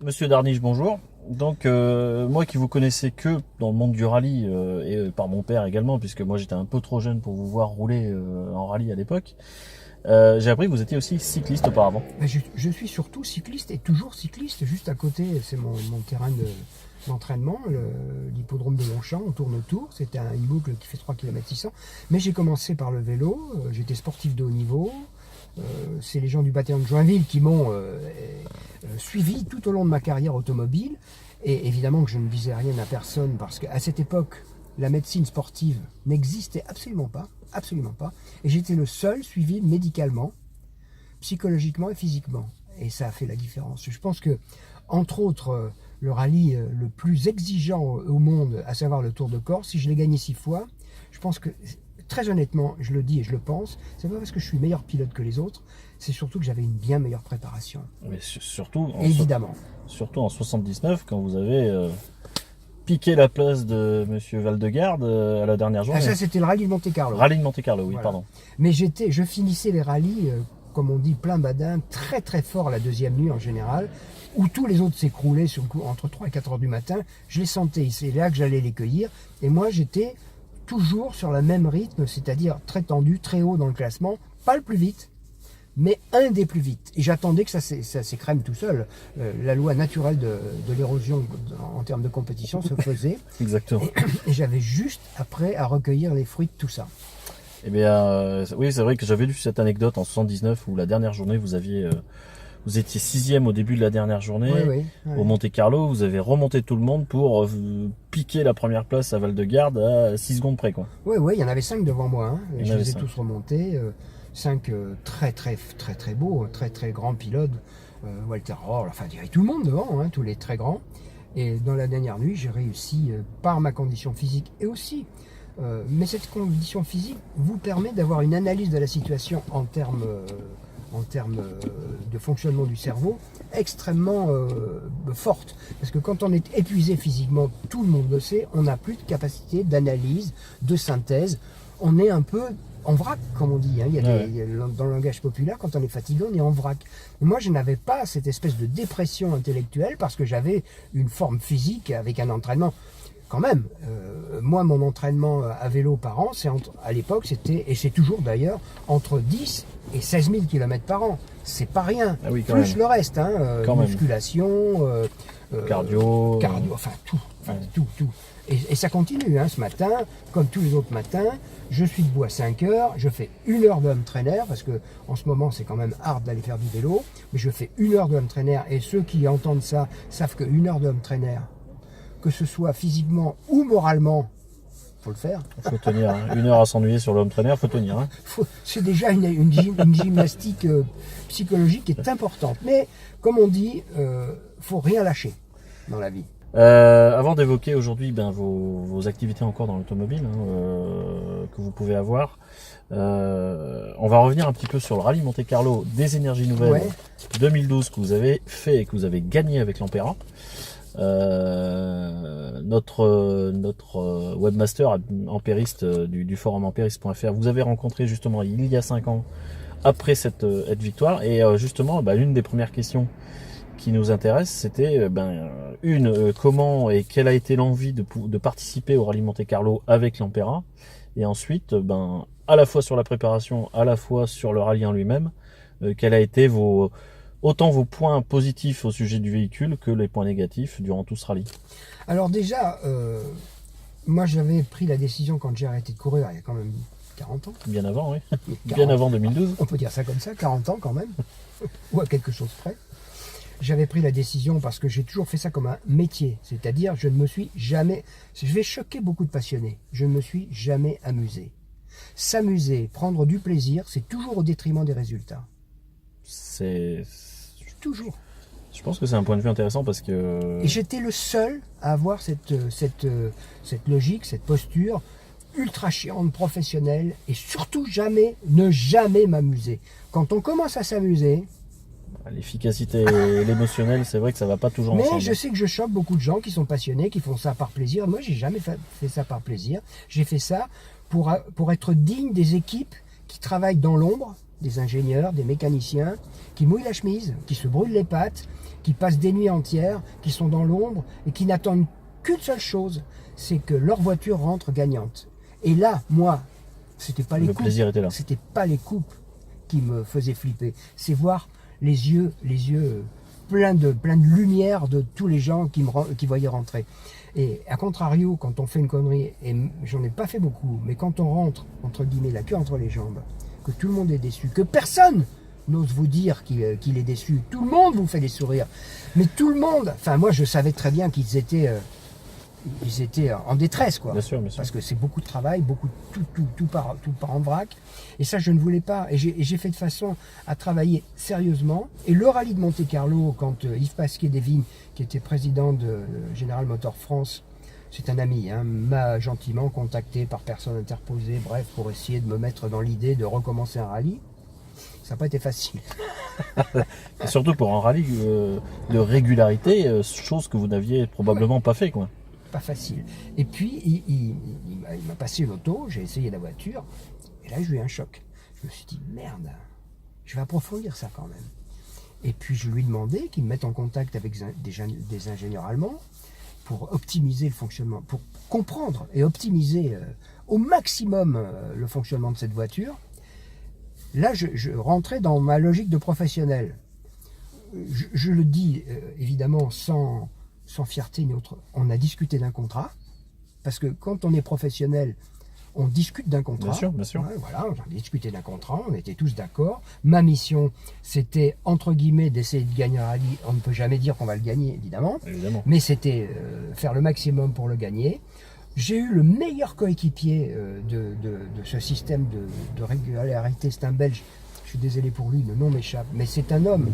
Monsieur Darniche, bonjour. Donc moi qui vous connaissais que dans le monde du rallye par mon père également, puisque moi j'étais un peu trop jeune pour vous voir rouler en rallye à l'époque, j'ai appris que vous étiez aussi cycliste auparavant. Je suis surtout cycliste et toujours cycliste. Juste à côté, c'est mon terrain d'entraînement, l'hippodrome de Longchamp. On tourne autour. C'était une boucle qui fait 3 km 600. Mais j'ai commencé par le vélo. J'étais sportif de haut niveau. C'est les gens du bataillon de Joinville qui m'ont suivi tout au long de ma carrière automobile. Et évidemment que je ne disais rien à personne parce qu'à cette époque, la médecine sportive n'existait absolument pas. Absolument pas. Et j'étais le seul suivi médicalement, psychologiquement et physiquement. Et ça a fait la différence. Je pense que, entre autres, le rallye le plus exigeant au monde, à savoir le Tour de Corse, si je l'ai gagné 6 fois, je pense que, très honnêtement, je le dis et je le pense, c'est pas parce que je suis meilleur pilote que les autres, c'est surtout que j'avais une bien meilleure préparation. Mais surtout, Évidemment. Surtout en 79, quand vous avez piqué la place de Monsieur Valdegarde à la dernière journée. Ah, ça, c'était le rallye de Monte-Carlo. Rallye de Monte-Carlo, oui, Voilà. pardon. Mais je finissais les rallyes, comme on dit, plein badin, très très fort la deuxième nuit en général, où tous les autres s'écroulaient entre 3 et 4 heures du matin. Je les sentais, c'est là que j'allais les cueillir. Et moi, j'étais toujours sur le même rythme, c'est-à-dire très tendu, très haut dans le classement, pas le plus vite, mais un des plus vite. Et j'attendais que ça s'écrème tout seul. La loi naturelle de l'érosion en termes de compétition se faisait. Exactement. Et j'avais juste après à recueillir les fruits de tout ça. Eh bien, oui, c'est vrai que j'avais lu cette anecdote en 79 où la dernière journée, vous étiez 6e au début de la dernière journée. Oui, Au Monte-Carlo, vous avez remonté tout le monde pour piquer la première place à Val-de-Garde à 6 secondes près, quoi. Oui, il y en avait 5 devant moi. Hein. Il y en Je avait les ai 5. tous remontés. 5 très beaux, très grands pilotes. Walter Rohr, enfin, je dirais tout le monde devant, hein, tous les très grands. Et dans la dernière nuit, j'ai réussi par ma condition physique et aussi. Mais cette condition physique vous permet d'avoir une analyse de la situation en termes de fonctionnement du cerveau extrêmement forte. Parce que quand on est épuisé physiquement, tout le monde le sait, on n'a plus de capacité d'analyse, de synthèse. On est un peu en vrac, comme on dit. Hein. Dans le langage populaire, quand on est fatigué, on est en vrac. Et moi, je n'avais pas cette espèce de dépression intellectuelle parce que j'avais une forme physique avec un entraînement. Quand même, moi, mon entraînement à vélo par an, à l'époque, c'était, et c'est toujours d'ailleurs, entre 10 et 16 000 km par an. C'est pas rien. Ah oui, plus même. Le reste, hein, musculation, Cardio. Enfin tout. Tout. Et ça continue, hein, ce matin, comme tous les autres matins, je suis debout à 5 heures, je fais 1 heure de home trainer, parce que en ce moment c'est quand même hard d'aller faire du vélo, mais je fais 1 heure de home trainer, et ceux qui entendent ça savent que 1 heure de home trainer, que ce soit physiquement ou moralement, faut le faire. Faut tenir, hein. 1 heure à s'ennuyer sur le home trainer, faut tenir. Hein. C'est déjà une gymnastique psychologique qui est importante. Mais comme on dit, faut rien lâcher dans la vie. Avant d'évoquer aujourd'hui vos activités encore dans l'automobile que vous pouvez avoir, on va revenir un petit peu sur le rallye Monte-Carlo des énergies nouvelles 2012 que vous avez fait et que vous avez gagné avec l'Ampera. Notre webmaster ampériste du forum ampériste.fr vous avez rencontré justement il y a 5 ans après cette victoire et justement l'une des premières questions qui nous intéresse c'était comment et quelle a été l'envie de participer au rallye Monte-Carlo avec l'Ampera et ensuite à la fois sur la préparation à la fois sur le rallye en lui-même quel a été autant vos points positifs au sujet du véhicule que les points négatifs durant tout ce rallye. Alors déjà, moi j'avais pris la décision quand j'ai arrêté de courir, il y a quand même 40 ans. Bien avant, oui. Bien avant 2012. On peut dire ça comme ça, 40 ans quand même, ou à quelque chose près. J'avais pris la décision parce que j'ai toujours fait ça comme un métier, c'est-à-dire je vais choquer beaucoup de passionnés, je ne me suis jamais amusé. S'amuser, prendre du plaisir, c'est toujours au détriment des résultats. C'est... Toujours. Je pense que c'est un point de vue intéressant parce que... Et j'étais le seul à avoir cette logique, cette posture ultra chiante, professionnelle, et surtout ne jamais m'amuser. Quand on commence à s'amuser... L'efficacité et l'émotionnel, c'est vrai que ça va pas toujours ensemble. Mais je sais que je choque beaucoup de gens qui sont passionnés, qui font ça par plaisir. Moi, j'ai jamais fait ça par plaisir. J'ai fait ça pour être digne des équipes qui travaillent dans l'ombre, des ingénieurs, des mécaniciens, qui mouillent la chemise, qui se brûlent les pattes, qui passent des nuits entières, qui sont dans l'ombre et qui n'attendent qu'une seule chose, c'est que leur voiture rentre gagnante. Et là, moi, c'était pas les Le coupes, plaisir était là. c'était pas les coupes qui me faisaient flipper, c'est voir les yeux pleins de lumière de tous les gens qui voyaient rentrer. Et à contrario, quand on fait une connerie, et j'en ai pas fait beaucoup, mais quand on rentre, entre guillemets, la queue entre les jambes, que tout le monde est déçu, que personne n'ose vous dire qu'il est déçu, tout le monde vous fait des sourires, mais tout le monde, enfin moi je savais très bien qu'ils étaient en détresse, quoi. Bien sûr, bien sûr. Parce que c'est beaucoup de travail, tout part en vrac. Et ça, je ne voulais pas. Et j'ai fait de façon à travailler sérieusement. Et le rallye de Monte-Carlo, quand Yves Pasquier-Desvignes, qui était président de General Motors France, c'est un ami, hein, m'a gentiment contacté par personne interposée, bref, pour essayer de me mettre dans l'idée de recommencer un rallye. Ça n'a pas été facile. Et surtout pour un rallye de régularité, chose que vous n'aviez probablement pas fait, quoi. Pas facile. Et puis, il m'a passé l'auto, j'ai essayé la voiture, et là, j'ai eu un choc. Je me suis dit, merde, je vais approfondir ça quand même. Et puis, je lui ai demandé qu'il me mette en contact avec des ingénieurs allemands pour optimiser le fonctionnement, pour comprendre et optimiser au maximum le fonctionnement de cette voiture. Là, je rentrais dans ma logique de professionnel. Je le dis évidemment sans fierté ni autre. On a discuté d'un contrat, parce que quand on est professionnel, on discute d'un contrat. Bien sûr, bien sûr. Ouais, voilà, on a discuté d'un contrat, on était tous d'accord. Ma mission, c'était, entre guillemets, d'essayer de gagner un rallye. On ne peut jamais dire qu'on va le gagner, évidemment. Évidemment. Mais c'était faire le maximum pour le gagner. J'ai eu le meilleur coéquipier de ce système de régularité. C'est un Belge, je suis désolé pour lui, le nom m'échappe. Mais c'est un homme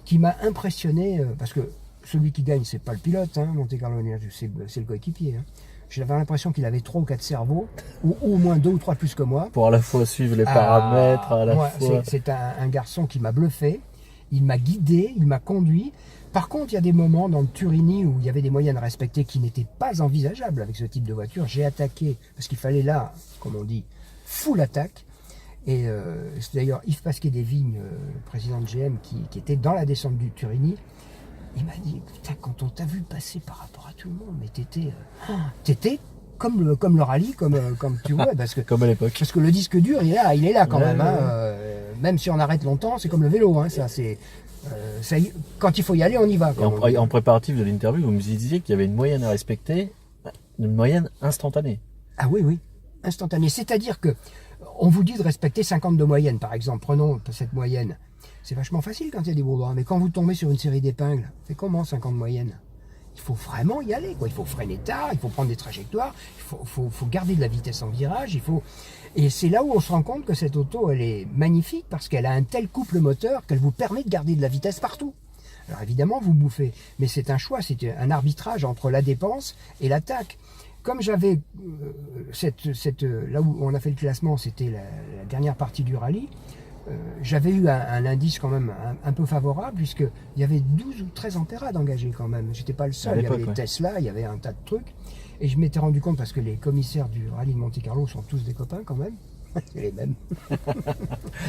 qui m'a impressionné, parce que celui qui gagne, c'est pas le pilote, hein, Monte-Carlo, c'est le coéquipier. Hein. J'avais l'impression qu'il avait 3 ou 4 cerveaux, ou au moins 2 ou 3 plus que moi. Pour à la fois suivre les paramètres, à la fois... C'est un garçon qui m'a bluffé, il m'a guidé, il m'a conduit. Par contre, il y a des moments dans le Turini où il y avait des moyennes à respecter qui n'étaient pas envisageables avec ce type de voiture. J'ai attaqué, parce qu'il fallait là, comme on dit, full attaque. Et c'est d'ailleurs Yves Pasquier-Desvignes, président de GM, qui était dans la descente du Turini. Il m'a dit, putain, quand on t'a vu passer par rapport à tout le monde, mais t'étais comme le rallye, comme tu vois, parce que Comme à l'époque. parce que le disque dur, il est là quand Ouais, même. Hein, ouais. même si on arrête longtemps, c'est comme le vélo. Hein, quand il faut y aller, on y va. Et en préparatif de l'interview, vous me disiez qu'il y avait une moyenne à respecter, une moyenne instantanée. Ah oui, oui, instantané. C'est-à-dire que on vous dit de respecter 50 de moyenne, par exemple. Prenons cette moyenne. C'est vachement facile quand il y a des bourdois. Mais quand vous tombez sur une série d'épingles, c'est comment 50 de moyenne? Il faut vraiment y aller, quoi. Il faut freiner tard, il faut prendre des trajectoires, il faut garder de la vitesse en virage, Et c'est là où on se rend compte que cette auto, elle est magnifique parce qu'elle a un tel couple moteur qu'elle vous permet de garder de la vitesse partout. Alors évidemment, vous bouffez, mais c'est un choix, c'est un arbitrage entre la dépense et l'attaque. Comme j'avais là où on a fait le classement, c'était la dernière partie du rallye, j'avais eu un indice quand même un peu favorable, puisqu'il y avait 12 ou 13 ampérades engagés quand même. J'étais pas le seul, il y avait les Tesla, il y avait un tas de trucs. Et je m'étais rendu compte, parce que les commissaires du rallye de Monte-Carlo sont tous des copains quand même, c'est les mêmes.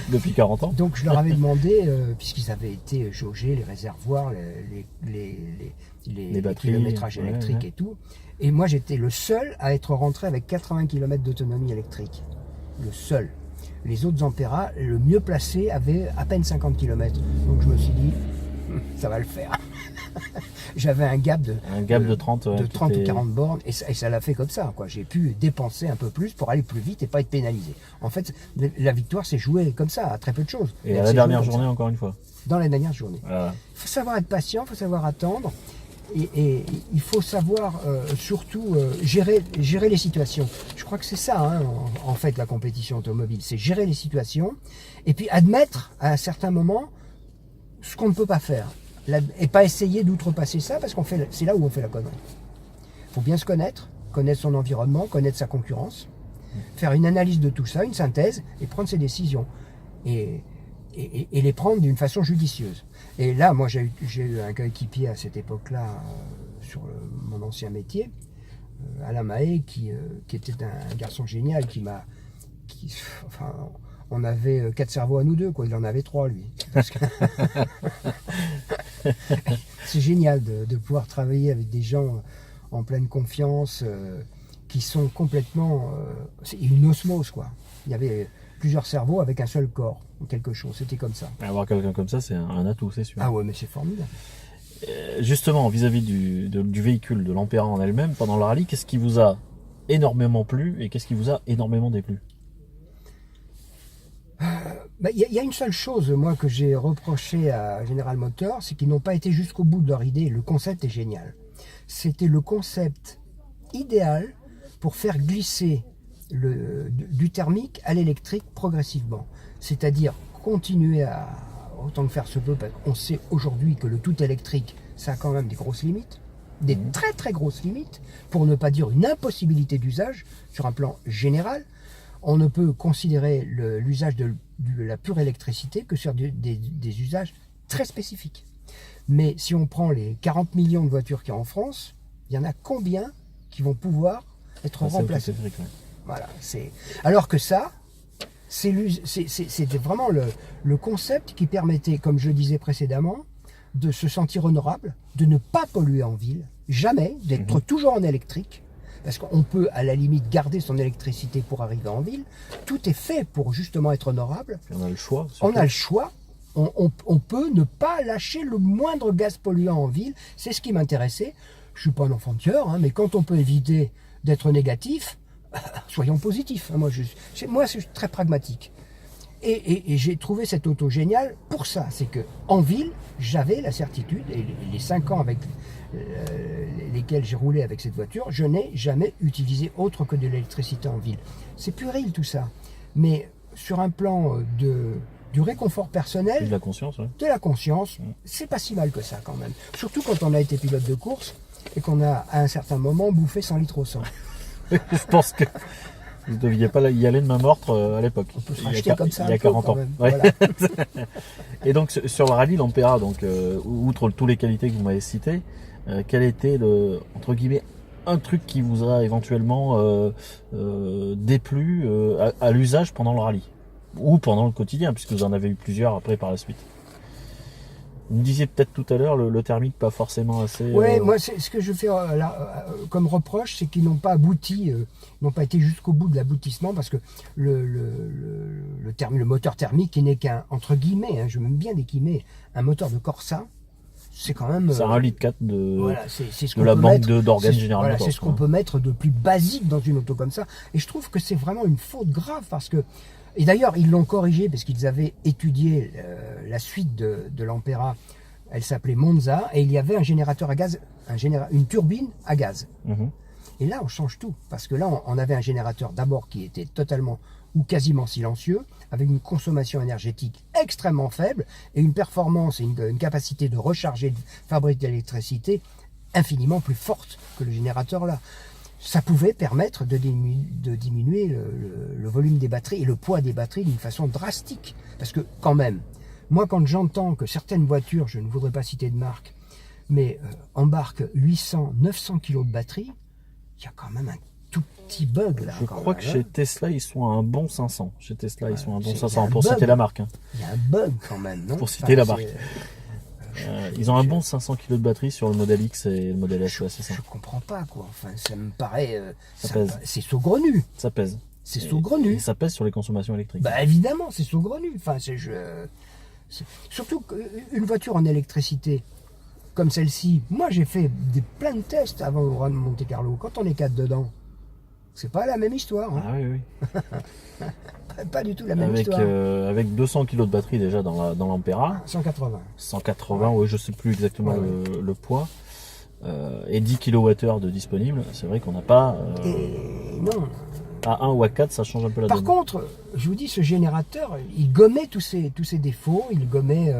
Depuis 40 ans. Donc je leur avais demandé, puisqu'ils avaient été jauger les réservoirs, les batteries, kilométrages électriques et tout. Et moi j'étais le seul à être rentré avec 80 km d'autonomie électrique. Le seul. Les autres ampéras, le mieux placé, avaient à peine 50 km. Donc je me suis dit, ça va le faire. J'avais un gap de 30, ou 40 bornes, et ça l'a fait comme ça, quoi. J'ai pu dépenser un peu plus pour aller plus vite et pas être pénalisé. En fait, la victoire s'est jouée comme ça, à très peu de choses. Et à la dernière journée, encore une fois. Dans la dernière journée. Voilà. Il faut savoir être patient, il faut savoir attendre. Et il faut savoir surtout gérer les situations. Je crois que c'est ça, hein, en fait, la compétition automobile. C'est gérer les situations et puis admettre à un certain moment ce qu'on ne peut pas faire. Et pas essayer d'outrepasser ça, parce c'est là où on fait la connerie. Il faut bien se connaître son environnement, connaître sa concurrence, faire une analyse de tout ça, une synthèse, et prendre ses décisions. Et les prendre d'une façon judicieuse. Et là, moi, j'ai eu un coéquipier à cette époque-là, sur mon ancien métier, Alain Mahé, qui était un garçon génial, enfin, on avait 4 cerveaux à nous deux, quoi. Il en avait 3, lui. C'est génial de pouvoir travailler avec des gens en pleine confiance, qui sont complètement... c'est une osmose, quoi. Il y avait plusieurs cerveaux avec un seul corps, ou quelque chose. C'était comme ça. Avoir quelqu'un comme ça, c'est un atout, c'est sûr. Ah ouais, mais c'est formidable. Justement, vis-à-vis du véhicule, de l'Ampera en elle-même, pendant le rallye, qu'est-ce qui vous a énormément plu et qu'est-ce qui vous a énormément déplu? Y a une seule chose, moi, que j'ai reproché à General Motors, c'est qu'ils n'ont pas été jusqu'au bout de leur idée. Le concept est génial. C'était le concept idéal pour faire glisser du thermique à l'électrique progressivement. C'est-à-dire continuer à, autant que faire se peut, parce qu'on sait aujourd'hui que le tout électrique, ça a quand même des grosses limites, des très très grosses limites, pour ne pas dire une impossibilité d'usage sur un plan général. On ne peut considérer l'usage de la pure électricité que sur des usages très spécifiques. Mais si on prend les 40 millions de voitures qu'il y a en France, il y en a combien qui vont pouvoir être remplacées? Voilà, alors que ça, c'était vraiment le concept qui permettait, comme je le disais précédemment, de se sentir honorable, de ne pas polluer en ville, jamais, d'être toujours en électrique, parce qu'on peut à la limite garder son électricité pour arriver en ville. Tout est fait pour justement être honorable. Et on a le choix. On a le choix. On peut ne pas lâcher le moindre gaz polluant en ville. C'est ce qui m'intéressait. Je suis pas un enfant de cœur, hein, mais quand on peut éviter d'être négatif, soyons positifs. Moi, je suis très pragmatique. Et j'ai trouvé cette auto géniale pour ça. C'est que en ville, j'avais la certitude, et les 5 ans avec lesquels j'ai roulé avec cette voiture, je n'ai jamais utilisé autre que de l'électricité en ville. C'est puéril tout ça. Mais sur un plan du réconfort personnel, et de la conscience, ouais. De la conscience, c'est pas si mal que ça quand même. Surtout quand on a été pilote de course et qu'on a à un certain moment bouffé 100 litres au 100. Je pense que vous ne deviez pas y aller de main morte à l'époque. On peut se racheter comme ça il y a 40 ans. Ouais. Ouais. Voilà. Et donc sur le rallye, l'Ampera, donc outre toutes les qualités que vous m'avez citées, quel était entre guillemets un truc qui vous a éventuellement déplu à l'usage pendant le rallye ou pendant le quotidien, puisque vous en avez eu plusieurs après par la suite? Vous me disiez peut-être tout à l'heure le thermique pas forcément assez... Ouais, moi c'est ce que je fais comme reproche, c'est qu'ils n'ont pas abouti, n'ont pas été jusqu'au bout de l'aboutissement, parce que le moteur thermique qui n'est qu'un, entre guillemets, hein, je mets bien des guillemets, un moteur de Corsa, c'est quand même... C'est un 1,4 litre voilà, de la banque d'organes généralement. Voilà, c'est ce qu'on peut mettre de plus basique dans une auto comme ça. Et je trouve que c'est vraiment une faute grave, parce que... Et d'ailleurs, ils l'ont corrigé parce qu'ils avaient étudié la suite de l'Ampera. Elle s'appelait Monza et il y avait un générateur à gaz, une turbine à gaz. Et là, on change tout, parce que là, on avait un générateur d'abord qui était totalement ou quasiment silencieux, avec une consommation énergétique extrêmement faible et une performance et une capacité de recharger, de fabriquer de l'électricité infiniment plus forte que le générateur là. Ça pouvait permettre de diminuer le volume des batteries et le poids des batteries d'une façon drastique. Parce que quand même, moi quand j'entends que certaines voitures, je ne voudrais pas citer de marque, mais embarquent 800, 900 kg de batterie, il y a quand même un tout petit bug là. Je crois que chez Tesla, ils sont à un bon 500. Chez Tesla, ils sont à un bon C'est- 500, il y a un pour bug. citer la marque. Hein. Il y a un bug quand même, non? Pour citer la marque. c'est- Ils ont un bon 500 kg de batterie sur le modèle X et le modèle S, ouais, c'est ça. Je comprends pas quoi. Enfin, ça me paraît. Ça pèse. C'est saugrenu. Ça pèse. C'est Et saugrenu. ça pèse sur les consommations électriques. Bah évidemment, c'est saugrenu. Enfin, surtout qu'une voiture en électricité comme celle-ci. Moi, j'ai fait plein de tests avant le Run Monte Carlo. Quand on est 4 dedans, c'est pas la même histoire. Hein. Ah oui, oui. Pas du tout la même histoire. Avec 200 kg de batterie déjà dans l'Ampera. 180. 180, ouais, je sais plus exactement Ouais, le poids. Et 10 kWh de disponible. C'est vrai qu'on n'a pas... Et non. À 1 ou à 4, ça change un peu la Par donne. contre, je vous dis, ce générateur, il gommait tous ses défauts, il gommait...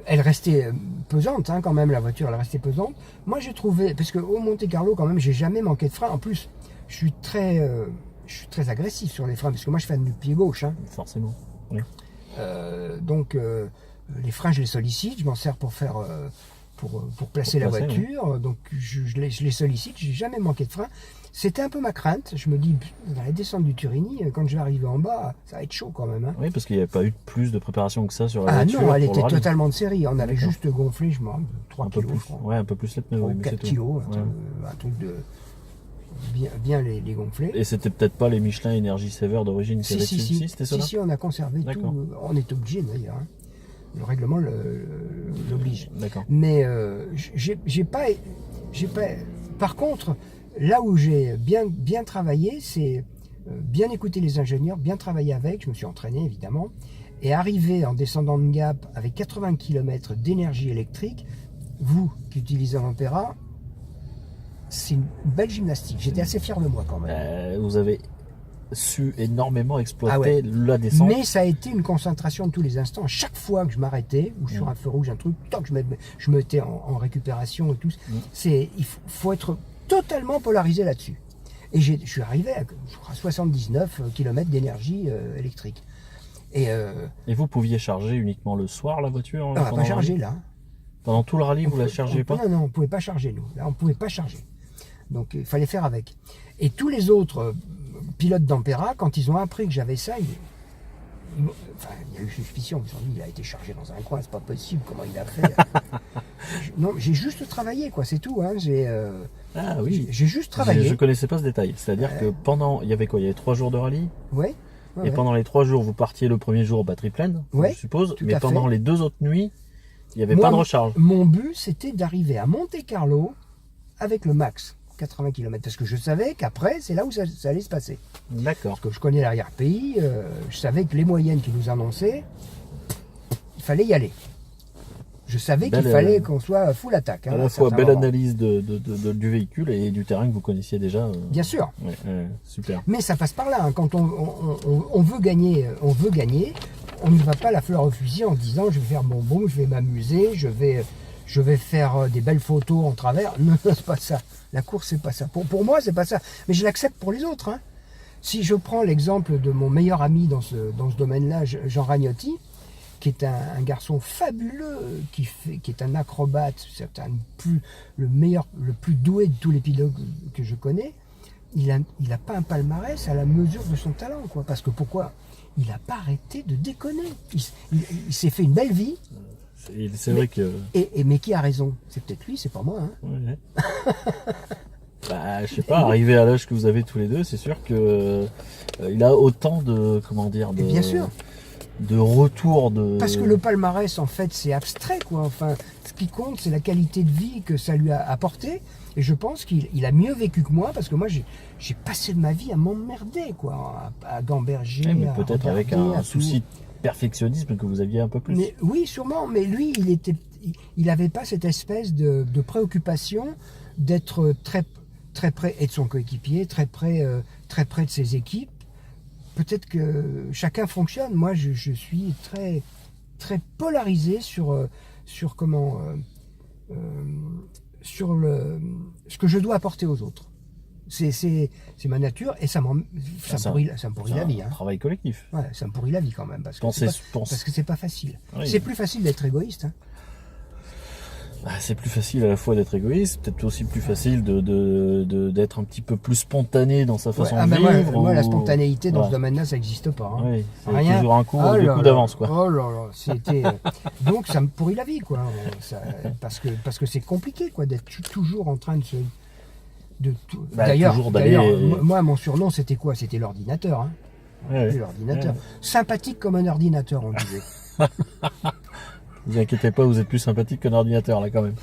elle restait pesante, hein, quand même, la voiture, elle restait pesante. Moi, j'ai trouvé... Parce qu'au Monte Carlo, quand même, j'ai jamais manqué de frein. En plus, je suis très agressif sur les freins, parce que moi, je freine du pied gauche. Hein. Forcément, donc Donc, les freins, je les sollicite, je m'en sers pour pour placer la placer, voiture. Donc je les sollicite, j'ai jamais manqué de frein. C'était un peu ma crainte. Je me dis, dans la descente du Turini, quand je vais arriver en bas, ça va être chaud quand même. Hein. Oui, parce qu'il n'y avait pas eu plus de préparation que ça sur la Ah voiture. non, elle pour le était rallye. totalement de série. On avait D'accord. juste gonflé, je me rappelle, 3 Un peu kilos, plus, je crois. ouais, un peu plus les pneus, Ou oui, mais 4 c'est tout. kilos, Ouais. un truc de bien les gonfler. Et c'était peut-être pas les Michelin Energy Saver d'origine qui avaient dessus. Si, c'était ça. Si, on a conservé tout. D'accord. On est obligé d'ailleurs. Hein. Le règlement l'oblige. D'accord. Mais j'ai pas. Par contre, là où j'ai bien travaillé, c'est bien écouter les ingénieurs, bien travailler avec. Je me suis entraîné évidemment. Et arriver en descendant de Gap avec 80 km d'énergie électrique, vous qui utilisez un Ampera, c'est une belle gymnastique. J'étais assez fier de moi quand même. Vous avez su énormément exploiter Ah ouais. la descente. Mais ça a été une concentration de tous les instants. À chaque fois que je m'arrêtais, ou sur un feu rouge, un truc, tant que je me mettais en récupération et tout, il faut être totalement polarisé là-dessus. Et je suis arrivé à, je crois, 79 km d'énergie électrique. Et vous pouviez charger uniquement le soir la voiture on va pendant pas le charger rallye là. Pendant tout le rallye, vous la chargez pas? Non, on pouvait pas charger nous. Là, on pouvait pas charger. Donc il fallait faire avec. Et tous les autres pilotes d'Ampera, quand ils ont appris que j'avais ça, il y a eu suspicion. Ils se sont dit, il a été chargé dans un coin, c'est pas possible, comment il a fait. Non, j'ai juste travaillé, quoi, c'est tout. Hein. Ah oui. J'ai juste travaillé. Je connaissais pas ce détail. C'est-à-dire que pendant, il y avait quoi? Il y avait 3 jours de rallye. Ouais. Et pendant les 3 jours, vous partiez le premier jour batterie pleine, je suppose. Mais pendant les 2 autres nuits, il n'y avait pas de recharge. Mon but, c'était d'arriver à Monte-Carlo avec le max, 80 km. Parce que je savais qu'après, c'est là où ça allait se passer. D'accord. Parce que je connais l'arrière-pays, je savais que les moyennes qu'ils nous annonçaient, il fallait y aller. Je savais qu'il fallait qu'on soit full attaque. À la fois belle analyse du véhicule et du terrain que vous connaissiez déjà. Bien sûr. Ouais, super. Mais ça passe par là. Hein. Quand on veut gagner, on n'y va pas la fleur au fusil en disant je vais faire bonbon, je vais m'amuser, je vais faire des belles photos en travers. Non, c'est pas ça. La course, c'est pas ça. Pour moi, c'est pas ça. Mais je l'accepte pour les autres. Hein. Si je prends l'exemple de mon meilleur ami dans ce domaine-là, Jean Ragnotti, qui est un garçon fabuleux, qui est un acrobate, c'est le plus doué de tous les pilotes que je connais. Il a pas un palmarès à la mesure de son talent, quoi. Parce que pourquoi? Il n'a pas arrêté de déconner. Il s'est fait une belle vie. C'est vrai que. Mais qui a raison? C'est peut-être lui, c'est pas moi. Hein. Ouais. Bah, je sais pas, arrivé à l'âge que vous avez tous les deux, c'est sûr que il a autant de, comment dire, bien sûr. De retour de. Parce que le palmarès, en fait, c'est abstrait, quoi. Enfin, ce qui compte, c'est la qualité de vie que ça lui a apporté. Et je pense qu'il a mieux vécu que moi, parce que moi, j'ai passé ma vie à m'emmerder, quoi, à gamberger. Mais peut-être avec un souci de perfectionnisme que vous aviez un peu plus. Mais, oui, sûrement. Mais lui, il n'avait pas cette espèce de préoccupation d'être très près, et de son coéquipier, très près de ses équipes. Peut-être que chacun fonctionne. Moi, je suis très, très polarisé sur ce que je dois apporter aux autres. C'est ma nature et ça me pourrit la vie. Un travail collectif. Ouais, ça me pourrit la vie quand même parce que c'est pas facile. Oui. C'est plus facile d'être égoïste. Hein. C'est plus facile à la fois d'être égoïste, peut-être aussi plus facile d'être un petit peu plus spontané dans sa façon de vivre. Moi, la spontanéité dans ce domaine-là, ça n'existe pas. Hein. Oui, c'est toujours un coup d'avance, quoi. Oh là là, c'était. Donc ça me pourrit la vie, quoi. Parce que c'est compliqué, quoi, d'être toujours en train D'ailleurs, moi, mon surnom, c'était quoi? C'était l'ordinateur. Hein. L'ordinateur. Sympathique comme un ordinateur, on disait. Vous inquiétez pas, vous êtes plus sympathique qu'un ordinateur là quand même.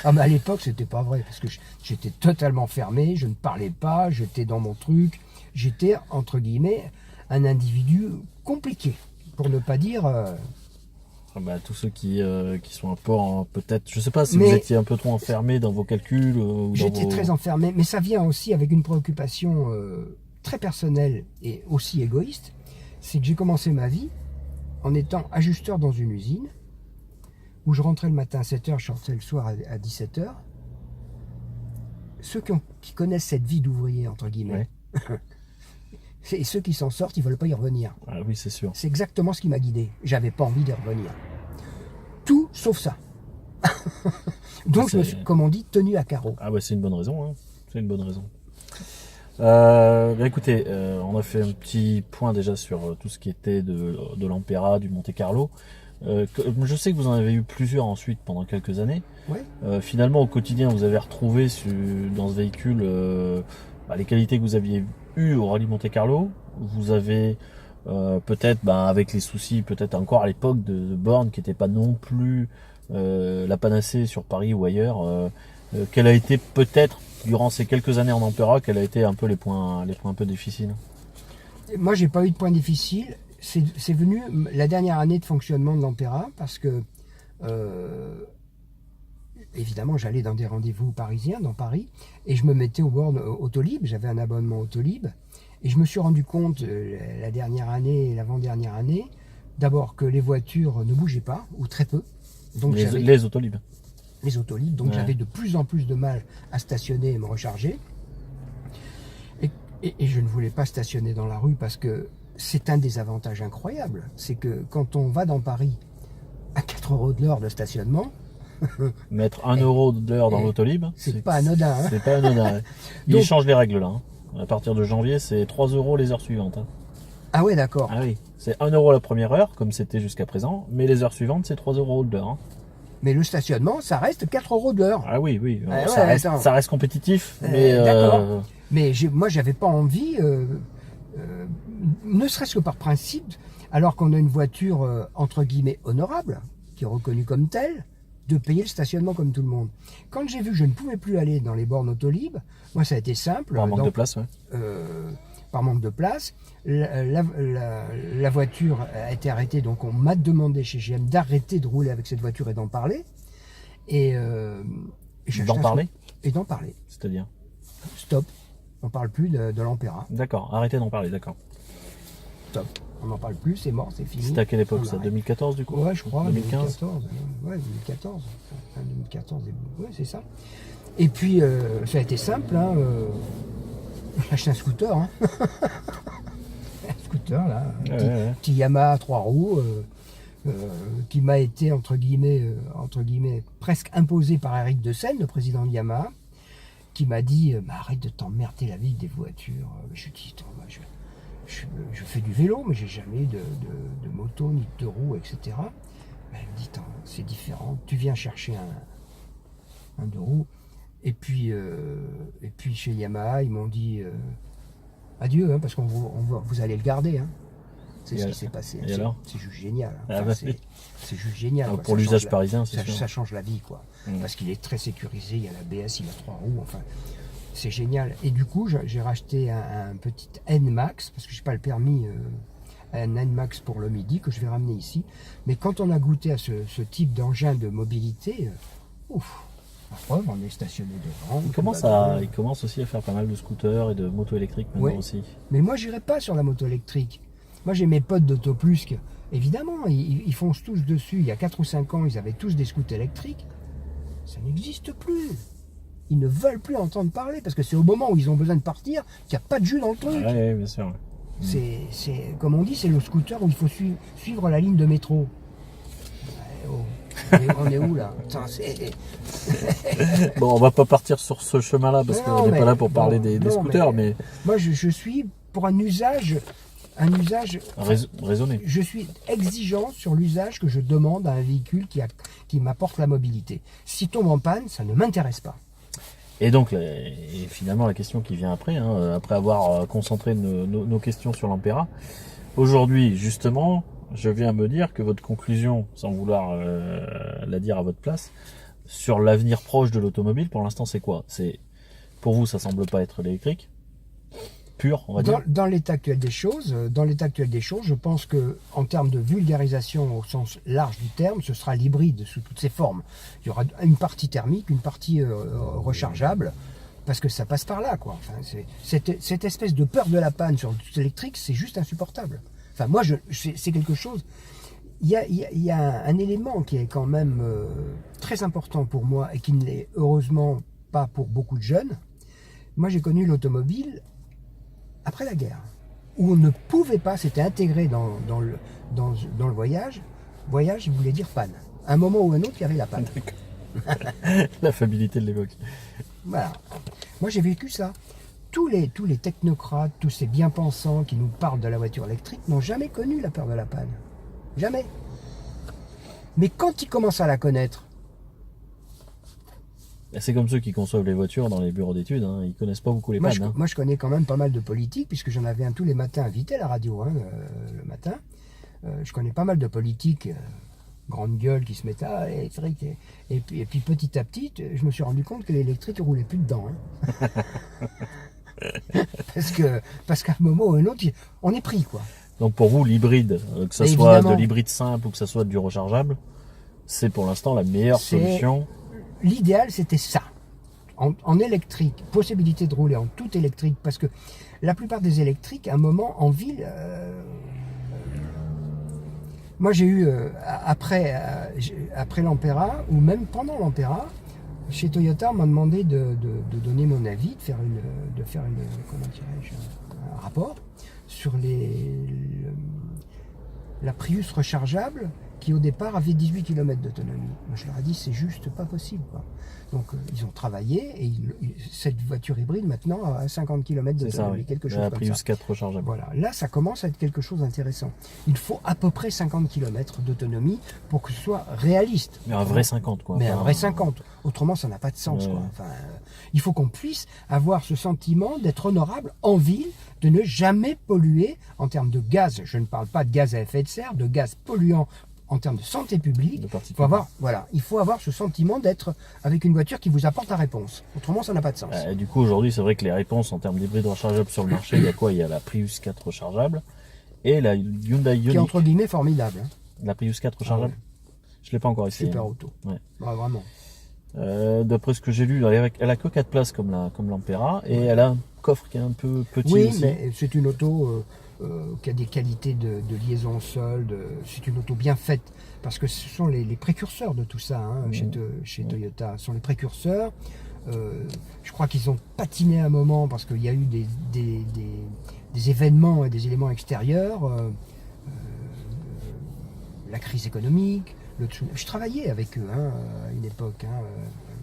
Ah mais à l'époque c'était pas vrai parce que j'étais totalement fermé, je ne parlais pas, j'étais dans mon truc, j'étais entre guillemets un individu compliqué, pour ne pas dire. Tous ceux qui sont un peu peut-être, je sais pas si vous étiez un peu trop enfermé dans vos calculs. J'étais très enfermé, mais ça vient aussi avec une préoccupation très personnelle et aussi égoïste, c'est que j'ai commencé ma vie en étant ajusteur dans une usine. Où je rentrais le matin à 7h, je sortais le soir à 17h. Ceux qui connaissent cette vie d'ouvrier, entre guillemets, et ceux qui s'en sortent, ils ne veulent pas y revenir. Ah oui, c'est sûr. C'est exactement ce qui m'a guidé. J'avais pas envie d'y revenir. Tout sauf ça. Donc, je me suis, comme on dit, tenu à carreau. Ah ouais, c'est une bonne raison. Hein. C'est une bonne raison. Écoutez, on a fait un petit point déjà sur tout ce qui était de l'Ampera, du Monte Carlo. Je sais que vous en avez eu plusieurs ensuite pendant quelques années. Ouais. Finalement, au quotidien, vous avez retrouvé dans ce véhicule les qualités que vous aviez eues au Rallye Monte Carlo. Vous avez peut-être, avec les soucis, peut-être encore à l'époque de bornes qui n'étaient pas non plus la panacée sur Paris ou ailleurs. Quel a été peut-être durant ces quelques années en Ampera, quels a été un peu les points un peu difficiles? Moi, j'ai pas eu de points difficiles. C'est venu la dernière année de fonctionnement de l'Ampera parce que évidemment, j'allais dans des rendez-vous parisiens, dans Paris, et je me mettais aux bornes Autolib. J'avais un abonnement Autolib, et je me suis rendu compte la dernière année et l'avant-dernière année, d'abord que les voitures ne bougeaient pas ou très peu. Donc les Autolib. Les Autolib, donc j'avais de plus en plus de mal à stationner et me recharger. Et je ne voulais pas stationner dans la rue parce que c'est un désavantage incroyable. C'est que quand on va dans Paris à 4 € de l'heure de stationnement, mettre 1 € de l'heure dans l'Autolib, c'est pas anodin. Hein. C'est pas anodin. Ils changent les règles là. Hein. À partir de janvier, c'est 3 € les heures suivantes. Hein. Ah ouais, d'accord. Ah oui, c'est 1 € la première heure, comme c'était jusqu'à présent, mais les heures suivantes, c'est 3 € de l'heure. Hein. Mais le stationnement, ça reste 4 € de l'heure. Ah oui, oui. Ah ça reste compétitif. D'accord. Mais moi, j'avais pas envie, ne serait-ce que par principe, alors qu'on a une voiture entre guillemets honorable, qui est reconnue comme telle, de payer le stationnement comme tout le monde. Quand j'ai vu que je ne pouvais plus aller dans les bornes Autolib, moi ça a été simple. Par manque de place, ouais. Par manque de place, la voiture a été arrêtée, donc on m'a demandé chez GM d'arrêter de rouler avec cette voiture et d'en parler. D'en parler ? Et d'en parler. C'est-à-dire ? Stop. On ne parle plus de l'Ampera. D'accord, arrêtez d'en parler, d'accord. Stop. On n'en parle plus, c'est mort, c'est fini. C'était à quelle époque ça ? 2014 du coup ? Ouais, je crois. 2015 Ouais, 2014. Fin 2014, ouais, c'est ça. Et puis, ça a été simple. Hein, j'ai acheté un scooter. Hein. Un scooter, là. Petit Yamaha 3 roues. Qui m'a été, entre guillemets, presque imposé par Eric de Seine, le président de Yamaha, qui m'a dit arrête de t'emmerder la vie des voitures. Je dis moi, je fais du vélo, mais j'ai jamais de moto, ni de roues, etc. Elle me dit c'est différent, tu viens chercher un deux roues. Et puis chez Yamaha, ils m'ont dit adieu, hein, parce qu'on vous allez le garder. Hein. C'est ce qui s'est passé. C'est juste génial. Hein. Enfin, c'est juste génial. Alors, pour l'usage parisien, c'est sûr. Ça change la vie, quoi. Parce qu'il est très sécurisé, il y a l'ABS, il a 3 roues, enfin, c'est génial. Et du coup, j'ai racheté un petit N-Max, parce que je n'ai pas le permis, un N-Max pour le midi, que je vais ramener ici. Mais quand on a goûté à ce type d'engin de mobilité, la preuve, on est stationné devant. Il commence aussi à faire pas mal de scooters et de motos électriques maintenant aussi. Mais moi, j'irai pas sur la moto électrique. Moi, j'ai mes potes d'Autoplus, évidemment, ils foncent tous dessus. Il y a 4 ou 5 ans, ils avaient tous des scooters électriques. Ça n'existe plus. Ils ne veulent plus entendre parler, parce que c'est au moment où ils ont besoin de partir qu'il n'y a pas de jus dans le truc. Oui, bien sûr. C'est, comme on dit, c'est le scooter où il faut suivre la ligne de métro. On est où, là? Bon, on va pas partir sur ce chemin-là, parce qu'on n'est pas là pour parler des scooters. Mais moi, je suis pour un usage raisonné. Je suis exigeant sur l'usage que je demande à un véhicule qui m'apporte la mobilité. Si tombe en panne, ça ne m'intéresse pas. Et donc, finalement, la question qui vient après, hein, après avoir concentré nos questions sur l'Ampera, aujourd'hui, justement, je viens me dire que votre conclusion, sans vouloir la dire à votre place, sur l'avenir proche de l'automobile, pour l'instant, c'est quoi ? Pour vous, ça semble pas être l'électrique pur, on va dire. Dans l'état actuel des choses, je pense que en termes de vulgarisation au sens large du terme, ce sera l'hybride sous toutes ses formes. Il y aura une partie thermique, une partie rechargeable, parce que ça passe par là, quoi. Enfin, cette espèce de peur de la panne sur tout électrique, c'est juste insupportable. Enfin, moi, c'est quelque chose. Il y a un élément qui est quand même très important pour moi et qui ne l'est heureusement pas pour beaucoup de jeunes. Moi, j'ai connu l'automobile après la guerre, où on ne pouvait pas, c'était intégré dans le voyage. Voyage, il voulait dire panne. À un moment ou à un autre, il y avait la panne. La fiabilité de l'époque. Voilà. Moi, j'ai vécu ça. Tous les technocrates, tous ces bien-pensants qui nous parlent de la voiture électrique n'ont jamais connu la peur de la panne. Jamais. Mais quand ils commencent à la connaître, C'est comme ceux qui conçoivent les voitures dans les bureaux d'études, hein. Ils connaissent pas beaucoup les pannes. moi je connais quand même pas mal de politiques, puisque j'en avais un tous les matins invité à la radio, hein, le matin. Je connais pas mal de politiques, grande gueule, qui se mettaient à l'électrique. Et puis petit à petit, je me suis rendu compte que l'électrique ne roulait plus dedans. Hein. parce qu'à un moment ou à un autre, on est pris, quoi. Donc pour vous, l'hybride, que ça soit de l'hybride simple ou que ça soit du rechargeable, c'est pour l'instant la meilleure solution. L'idéal, c'était ça. En électrique, possibilité de rouler en tout électrique, parce que la plupart des électriques, à un moment, en ville... moi, j'ai eu, après l'Ampera, ou même pendant l'Ampera, chez Toyota, on m'a demandé de donner mon avis, de faire comment dirais-je, un rapport sur la Prius rechargeable qui au départ avait 18 km d'autonomie. Moi je leur ai dit c'est juste pas possible, quoi. Donc ils ont travaillé et cette voiture hybride maintenant a 50 km d'autonomie, oui. Quelque chose la comme Prius ça. 4 rechargeable. Voilà, là ça commence à être quelque chose d'intéressant. Il faut à peu près 50 km d'autonomie pour que ce soit réaliste. Mais un vrai 50 quoi. Mais un vrai 50. Autrement ça n'a pas de sens, quoi. Enfin, il faut qu'on puisse avoir ce sentiment d'être honorable en ville, de ne jamais polluer en termes de gaz. Je ne parle pas de gaz à effet de serre, de gaz polluant en termes de santé publique. Il faut avoir ce sentiment d'être avec une voiture qui vous apporte la réponse. Autrement, ça n'a pas de sens. Du coup, aujourd'hui, c'est vrai que les réponses en termes d'hybride rechargeable sur le marché, il y a quoi? Il y a la Prius 4 rechargeable et la Hyundai Ioniq. Qui est entre guillemets formidable. Hein. La Prius 4 rechargeable. Je l'ai pas encore essayé. Super auto. Ouais. Ouais, vraiment. D'après ce que j'ai lu, elle a que 4 places comme l'Ampera et elle a un coffre qui est un peu petit. Oui, aussi. mais c'est une auto qui a des qualités de liaison au sol. C'est une auto bien faite parce que ce sont les précurseurs de tout ça, hein, chez Toyota. Ce sont les précurseurs. Je crois qu'ils ont patiné un moment parce qu'il y a eu des événements et des éléments extérieurs. La crise économique. Je travaillais avec eux à une époque,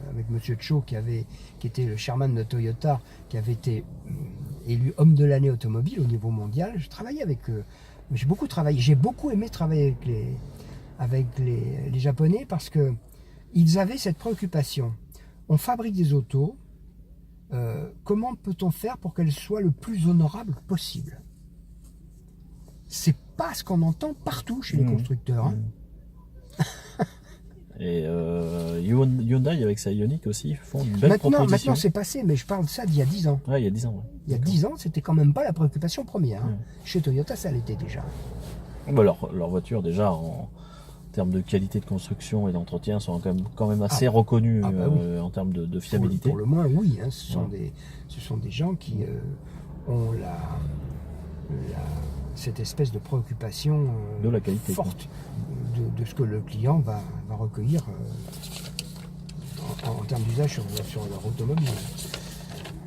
avec M. Cho qui était le chairman de Toyota, qui avait été élu homme de l'année automobile au niveau mondial. Je travaillais avec eux. J'ai beaucoup travaillé. J'ai beaucoup aimé travailler avec les Japonais parce que ils avaient cette préoccupation. On fabrique des autos. Comment peut-on faire pour qu'elles soient le plus honorables possible? C'est pas ce qu'on entend partout chez les constructeurs. Hein. Et Hyundai avec sa Ioniq aussi font une belle proposition. Maintenant c'est passé, mais je parle de ça d'il y a 10 ans. Ouais, il y a 10 ans. Ouais. Il y a 10 ans, c'était quand même pas la préoccupation première. Hein. Chez Toyota, ça l'était déjà. Bah, leur voiture, déjà, en termes de qualité de construction et d'entretien, sont quand même assez reconnues en termes de fiabilité. Pour le moins, oui. Hein, ce sont des gens qui ont cette espèce de préoccupation de la qualité, forte de ce que le client va recueillir en termes d'usage sur leur automobile.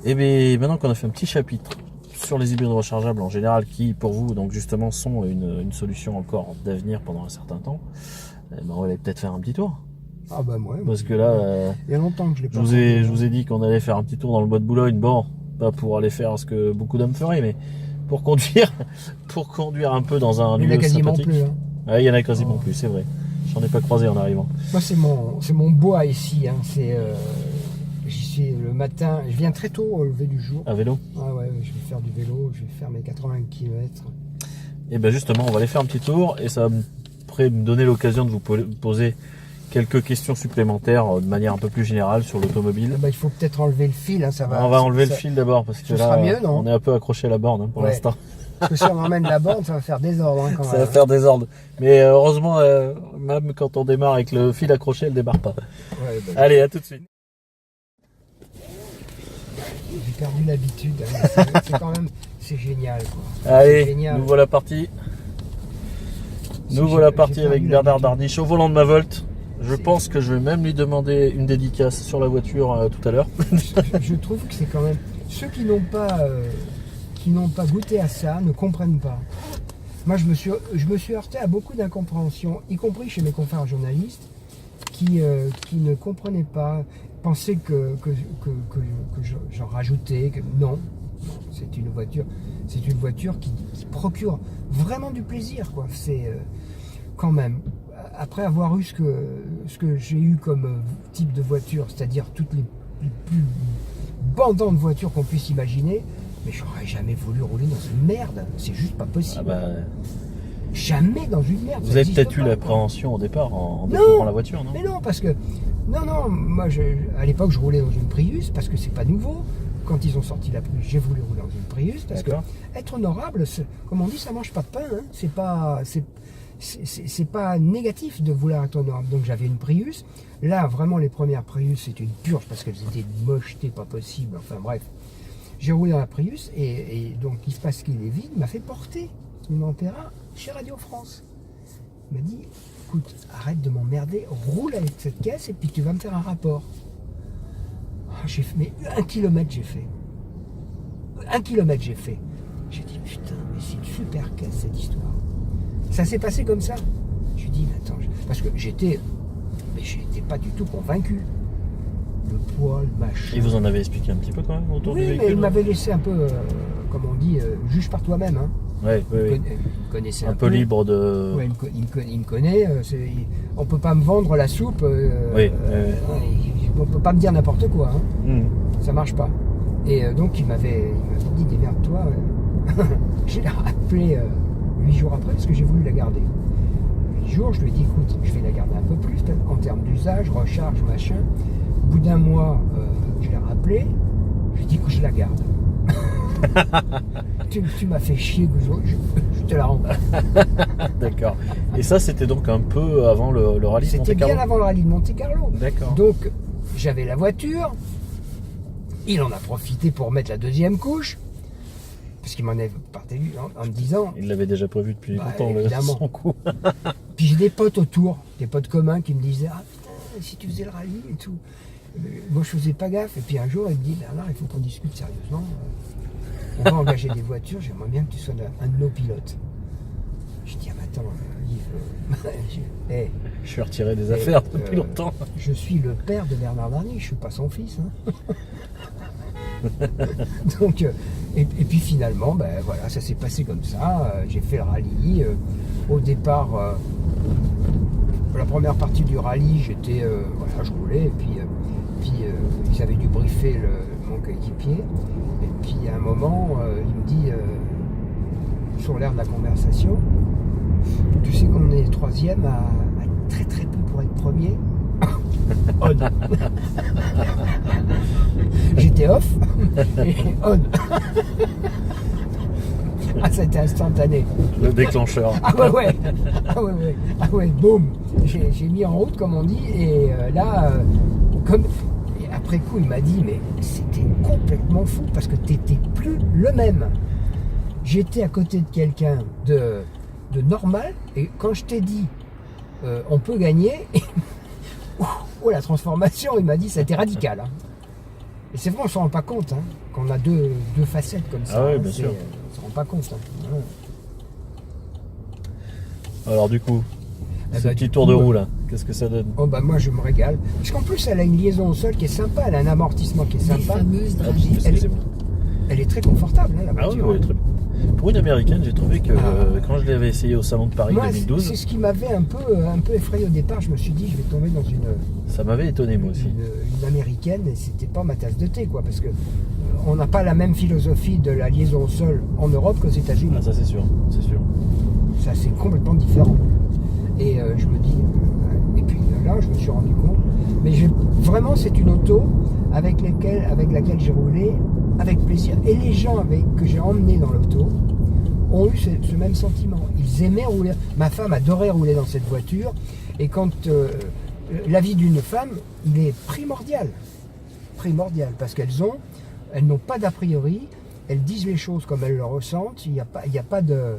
Et bien maintenant qu'on a fait un petit chapitre sur les hybrides rechargeables en général, qui pour vous donc justement sont une solution encore d'avenir pendant un certain temps, on va peut-être faire un petit tour. Ah bah moi. Parce que là, il y a longtemps que je l'ai pas je vous ai dit qu'on allait faire un petit tour dans le bois de Boulogne. Bon, pas pour aller faire ce que beaucoup d'hommes feraient, mais pour conduire un peu dans un lieu sympathique. Il y en a quasiment plus. Hein. Ouais, il y en a quasiment plus, c'est vrai. J'en ai pas croisé en arrivant. Moi, c'est mon bois ici. Hein. J'y suis le matin. Je viens très tôt au lever du jour. À vélo? Ah ouais, je vais faire du vélo. Je vais faire mes 80 km. Et bien justement, on va aller faire un petit tour et ça va me donner l'occasion de vous poser quelques questions supplémentaires de manière un peu plus générale sur l'automobile. Il faut peut-être enlever le fil. Hein, ça va, on va enlever le fil d'abord parce que là, mieux, non? on est un peu accroché à la borne pour l'instant. Parce que si on emmène la borne, ça va faire désordre. Hein, ça va faire désordre. Mais heureusement, même quand on démarre avec le fil accroché, elle ne démarre pas. Ouais, allez, à tout de suite. J'ai perdu l'habitude. Hein, c'est génial. Quoi. Allez, génial. nous voilà partis. Nous voilà partis avec Bernard Darniche au volant de ma Volt. Je pense que je vais même lui demander une dédicace sur la voiture tout à l'heure. Je trouve que c'est quand même... Ceux qui n'ont pas goûté à ça ne comprennent pas. Moi, je me suis heurté à beaucoup d'incompréhension, y compris chez mes confrères journalistes, qui ne comprenaient pas, pensaient que j'en rajoutais. Non, c'est une voiture qui procure vraiment du plaisir, quoi. C'est quand même, après avoir eu ce que j'ai eu comme type de voiture, c'est-à-dire toutes les plus bandantes voitures qu'on puisse imaginer, mais j'aurais jamais voulu rouler dans une merde. C'est juste pas possible. Ah bah, jamais dans une merde. vous avez peut-être eu l'appréhension au départ en découvrant la voiture, non? Mais non, parce que non, moi à l'époque je roulais dans une Prius parce que c'est pas nouveau. Quand ils ont sorti la Prius, j'ai voulu rouler dans une Prius parce que être honorable, comme on dit, ça mange pas de pain. Hein. C'est pas négatif de vouloir être honorable. Donc j'avais une Prius. Là, vraiment, les premières Prius, c'est une purge parce qu'elles étaient de mocheté pas possible. Enfin bref, j'ai roulé dans la Prius et donc il se passe qu'il est vide, m'a fait porter une Ampera chez Radio France. Il m'a dit, écoute, arrête de m'emmerder, roule avec cette caisse et puis tu vas me faire un rapport. J'ai fait, mais 1 kilomètre j'ai fait. 1 kilomètre j'ai fait. J'ai dit, putain, mais c'est une super caisse cette histoire. Ça s'est passé comme ça. Je lui dis, mais attends, parce que j'étais pas du tout convaincu. Le poids, le machin. Et vous en avez expliqué un petit peu quand même autour du véhicule? Oui, mais il m'avait laissé un peu, comme on dit, juge par toi-même. Hein. Ouais, Il me connaissait un peu libre de... Ouais, il me connaît. On peut pas me vendre la soupe. On peut pas me dire n'importe quoi. Hein. Ça marche pas. Et donc il m'avait dit, démerde-toi. Je l'ai rappelé 8 jours après parce que j'ai voulu la garder. 8 jours, je lui ai dit, écoute, je vais la garder un peu plus en termes d'usage, recharge, machin. Au bout d'un mois, je l'ai rappelé. Je lui ai dit que je la garde. tu m'as fait chier, je te la rends. D'accord. Et ça, c'était donc un peu avant le rallye de Monte-Carlo? C'était bien avant le rallye de Monte-Carlo. D'accord. Donc, j'avais la voiture. Il en a profité pour mettre la deuxième couche. Parce qu'il m'en avait partagé en me disant... Il l'avait déjà prévu depuis longtemps, son coup. Puis j'ai des potes autour, des potes communs qui me disaient, ah putain, si tu faisais le rallye et tout. Moi, je faisais pas gaffe. Et puis un jour, il me dit, Bernard, il faut qu'on discute sérieusement. On va engager des voitures, j'aimerais bien que tu sois un de nos pilotes. Je dis, ah mais attends, Yves, je suis retiré des affaires depuis longtemps. Je suis le père de Bernard Darny, je suis pas son fils. Hein. Donc, et puis finalement, ben voilà, ça s'est passé comme ça. J'ai fait le rallye. Au départ, la première partie du rallye, j'étais, voilà, je roulais, et puis ils avaient dû briefer mon coéquipier. Et puis à un moment, il me dit, sur l'air de la conversation, tu sais qu'on est troisième à très très peu pour être premier. On. J'étais off et on. Ah, c'était instantané. Le déclencheur. Ah ouais, boum. J'ai mis en route, comme on dit, et là, et après coup, il m'a dit, mais c'était complètement fou parce que t'étais plus le même. J'étais à côté de quelqu'un de normal, et quand je t'ai dit, on peut gagner, oh, la transformation, il m'a dit, ça a été radical. Hein. Et c'est vrai, on ne s'en rend pas compte, hein, qu'on a deux facettes comme ça. Ah oui, hein, bien sûr. On ne s'en rend pas compte. Hein. Ouais. Alors du coup, ce petit tour de roue là, qu'est-ce que ça donne? Oh bah moi je me régale. Parce qu'en plus elle a une liaison au sol qui est sympa, elle a un amortissement qui est sympa. Elle est très confortable, hein, la voiture. Ah oui, très... Pour une américaine, j'ai trouvé que quand je l'avais essayé au salon de Paris 2012... C'est ce qui m'avait un peu effrayé au départ. Je me suis dit, je vais tomber dans ça m'avait étonné moi aussi. Une américaine, et c'était pas ma tasse de thé, quoi, parce que on n'a pas la même philosophie de la liaison au sol en Europe qu'aux États-Unis. Ah ça c'est sûr, c'est sûr. Ça c'est complètement différent. Et je me dis, et puis là je me suis rendu compte, mais vraiment c'est une auto avec laquelle j'ai roulé avec plaisir. Et les gens que j'ai emmenés dans l'auto ont eu ce même sentiment. Ils aimaient rouler. Ma femme adorait rouler dans cette voiture. Et quand la vie d'une femme, il est primordial. Primordial. Parce elles n'ont pas d'a priori. Elles disent les choses comme elles le ressentent. Il y a pas de...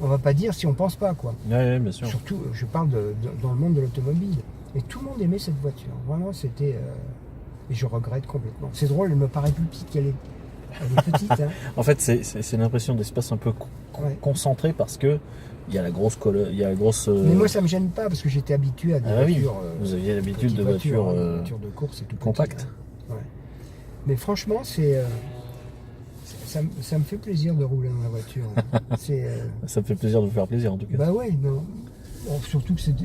On va pas dire si on pense pas, quoi. Oui, bien sûr. Surtout, je parle dans le monde de l'automobile. Et tout le monde aimait cette voiture. Vraiment, c'était... Et je regrette complètement. C'est drôle, elle me paraît plus petite qu'elle est. Elle est petite. Hein. En fait, c'est l'impression d'espace un peu concentré parce que il y a la grosse il y a la grosse. Mais moi, ça me gêne pas parce que j'étais habitué à des voitures. Vous aviez l'habitude de voitures de course et tout compactes. Ouais. Mais franchement, ça me fait plaisir de rouler dans la voiture. Ça me fait plaisir de vous faire plaisir en tout cas. Bah ouais, non. Bon, surtout que c'est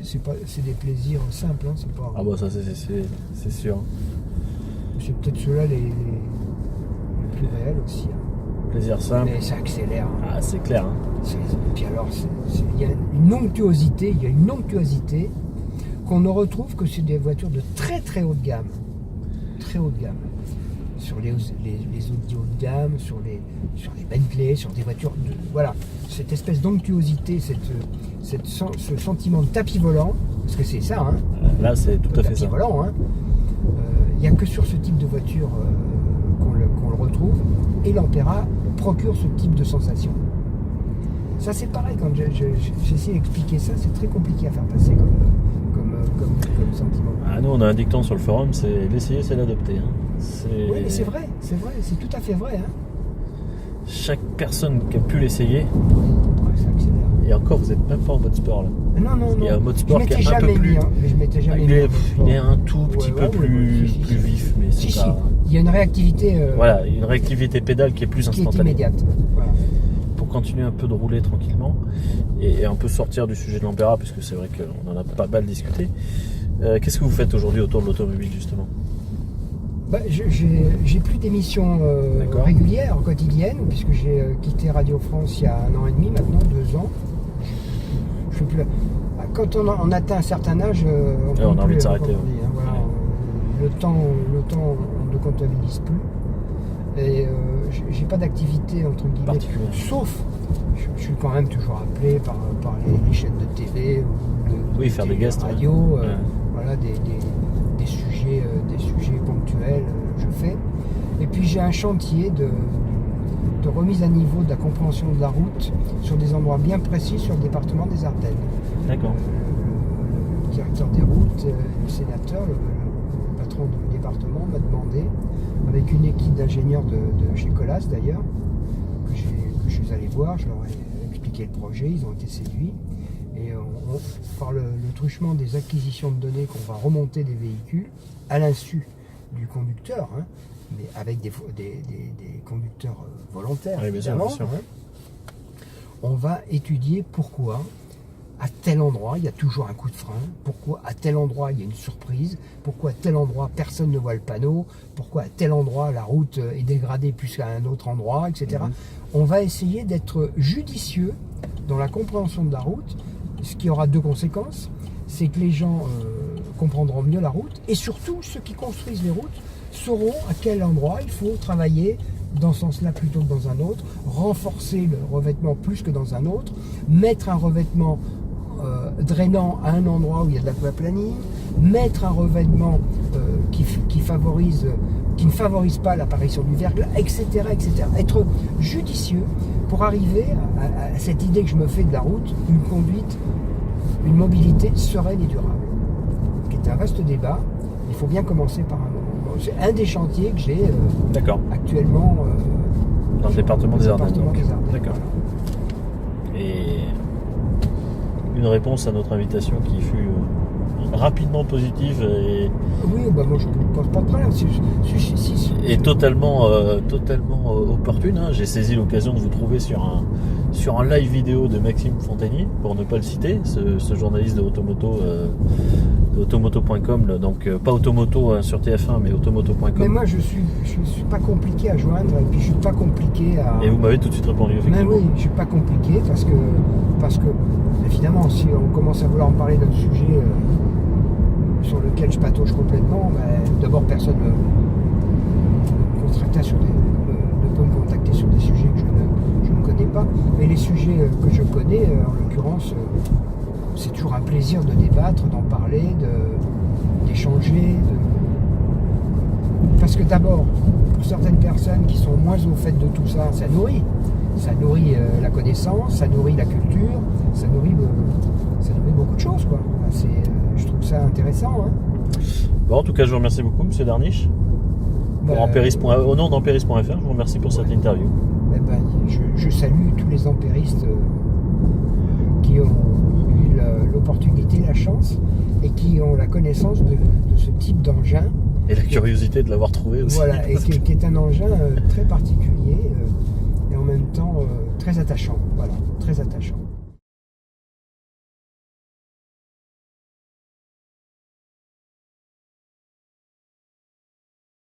des plaisirs simples. Hein, c'est pas... Ah bah ça c'est sûr. C'est peut-être ceux-là les plus réels aussi. Hein. Plaisir simple. Mais ça accélère. Ah c'est clair. Hein. Puis alors, il y a une onctuosité, qu'on ne retrouve que sur des voitures de très très haut de gamme. Très haut de gamme. Sur les Audi haut de gamme, sur les Bentley, sur des voitures voilà, cette espèce d'onctuosité, ce sentiment de tapis volant, parce que c'est ça, hein. Là c'est tout à fait ça. Tapis volant, hein. Il n'y a que sur ce type de voiture qu'on le retrouve, et l'Ampera procure ce type de sensation. Ça c'est pareil, quand j'essaie d'expliquer ça, c'est très compliqué à faire passer comme sentiment. Ah, nous on a un dicton sur le forum, c'est l'essayer c'est l'adopter. Hein. Oui mais c'est vrai, c'est tout à fait vrai. Hein. Chaque personne qui a pu l'essayer, ça accélère. Et encore vous n'êtes même pas en mode sport là. Non. Il y a un mode sport qui est un peu plus. Je m'étais jamais il est un tout petit peu plus vif, mais c'est pas. Il y a une réactivité. Voilà, une réactivité pédale qui est plus instantanée. Qui est immédiate. Voilà. Pour continuer un peu de rouler tranquillement et un peu sortir du sujet de l'Ampera, puisque c'est vrai qu'on en a pas mal discuté. Qu'est-ce que vous faites aujourd'hui autour de l'automobile justement? J'ai plus d'émissions régulières, quotidiennes, puisque j'ai quitté Radio France il y a 1 an et demi, maintenant 2 ans. Je fais plus quand on atteint un certain âge, on a envie de s'arrêter. Hein, voilà, le temps ne comptabilise plus. Et j'ai pas d'activité entre guillemets, sauf je suis quand même toujours appelé par les chaînes de TV ou de faire des guests radio, voilà, des sujets ponctuels, je fais. Et puis j'ai un chantier de remise à niveau de la compréhension de la route sur des endroits bien précis sur le département des Ardennes. D'accord. Le directeur des routes, le sénateur, le patron du département m'a demandé, avec une équipe d'ingénieurs de chez Colas d'ailleurs, que je suis allé voir, je leur ai expliqué le projet, ils ont été séduits. Et par le truchement des acquisitions de données qu'on va remonter des véhicules, à l'insu du conducteur, hein, mais avec des conducteurs volontaires, oui, évidemment, bien sûr. Hein, on va étudier pourquoi à tel endroit il y a toujours un coup de frein, pourquoi à tel endroit il y a une surprise, pourquoi à tel endroit personne ne voit le panneau, pourquoi à tel endroit la route est dégradée plus qu'à un autre endroit, etc. On va essayer d'être judicieux dans la compréhension de la route, ce qui aura 2 conséquences, c'est que les gens comprendront mieux la route, et surtout ceux qui construisent les routes sauront à quel endroit il faut travailler dans ce sens-là plutôt que dans un autre, renforcer le revêtement plus que dans un autre, mettre un revêtement drainant à un endroit où il y a de l'aquaplaning, mettre un revêtement qui ne favorise pas l'apparition du verglas, etc., etc. Être judicieux pour arriver à cette idée que je me fais de la route, une conduite, une mobilité sereine et durable, qui est un vaste débat. Il faut bien commencer par un moment. C'est un des chantiers que j'ai actuellement dans le département des Ardennes. D'accord. Et une réponse à notre invitation qui fut rapidement positive et oui, moi je ne pose pas de problème. Et totalement opportune. Hein. J'ai saisi l'occasion de vous trouver sur un live vidéo de Maxime Fontagny, pour ne pas le citer, ce journaliste de Automoto, de automoto.com, donc pas Automoto sur TF1, mais automoto.com. Mais moi je suis pas compliqué à joindre, et puis je suis pas compliqué à... Et vous m'avez tout de suite répondu, effectivement. Mais oui, je suis pas compliqué, parce que évidemment, si on commence à vouloir en parler d'un sujet sur lequel je patauge complètement, d'abord personne ne peut me contacter sur des sujets que je ne connais pas. Mais les sujets que je connais, en l'occurrence, c'est toujours un plaisir de débattre, d'en parler, d'échanger. Parce que d'abord, pour certaines personnes qui sont moins au fait de tout ça, ça nourrit. Ça nourrit la connaissance, ça nourrit la culture, ça nourrit beaucoup de choses, quoi. Je trouve ça intéressant. Hein. Bon, en tout cas, je vous remercie beaucoup, Monsieur Darniche. Au nom d'Amperis.fr, je vous remercie pour cette interview. Je salue tous les ampéristes qui qui ont eu l'opportunité, la chance, et qui ont la connaissance de ce type d'engin. Et la curiosité de l'avoir trouvé aussi. Voilà, et qui est un engin très particulier et en même temps très attachant. Voilà, très attachant.